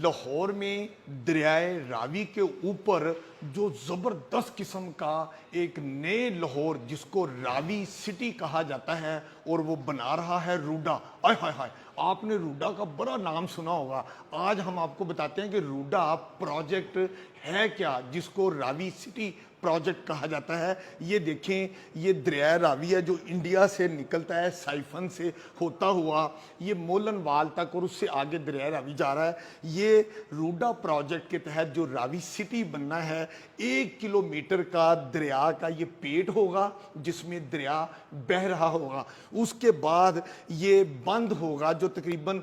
लाहौर में दरियाए रावी के ऊपर जो ज़बरदस्त किस्म का एक नए लाहौर जिसको रावी सिटी कहा जाता है और वो बना रहा है रूडा। आय हाय हाय, आपने रूडा का बड़ा नाम सुना होगा। आज हम आपको बताते हैं कि रूडा प्रोजेक्ट है क्या जिसको रावी सिटी प्रोजेक्ट कहा जाता है। ये देखें, ये दरिया रावी है जो इंडिया से निकलता है साइफन से होता हुआ ये मोलन वाल तक और उससे आगे दरिया रावी जा रहा है। ये रूडा प्रोजेक्ट के तहत जो रावी सिटी बनना है, 1 किलोमीटर का दरिया का ये पेट होगा जिसमें दरिया बह रहा होगा। उसके बाद ये बंद होगा जो तकरीबन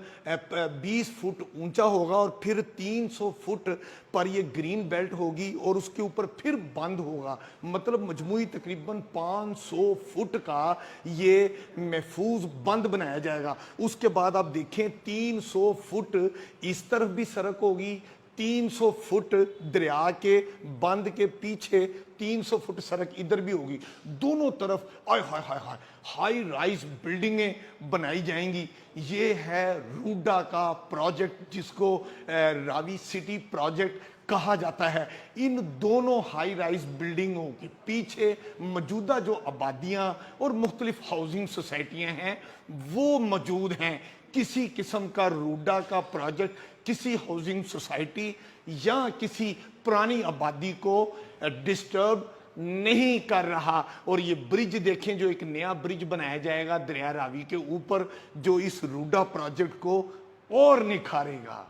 20 फुट ऊंचा होगा और फिर 300 फुट पर ये ग्रीन बेल्ट होगी और उसके ऊपर फिर बंद होगा। मतलब मजमूई तकरीबन 500 फुट का ये महफूज बंद बनाया जाएगा। उसके बाद आप देखें 300 फुट इस तरफ भी सड़क होगी, 300 फुट दरिया के बंद के पीछे 300 फुट सड़क इधर भी होगी। दोनों तरफ आय हाय हाय हाय हाई राइज बिल्डिंगें बनाई जाएंगी। ये है रूडा का प्रोजेक्ट जिसको रावी सिटी प्रोजेक्ट कहा जाता है। इन दोनों हाई राइज बिल्डिंगों के पीछे मौजूदा जो आबादियां और मुख्तलिफ हाउसिंग सोसाइटियां हैं वो मौजूद हैं। किसी किस्म का रूडा का प्रोजेक्ट किसी हाउसिंग सोसाइटी या किसी पुरानी आबादी को डिस्टर्ब नहीं कर रहा। और ये ब्रिज देखें, जो एक नया ब्रिज बनाया जाएगा दरिया रावी के ऊपर, जो इस रूडा प्रोजेक्ट को और निखारेगा।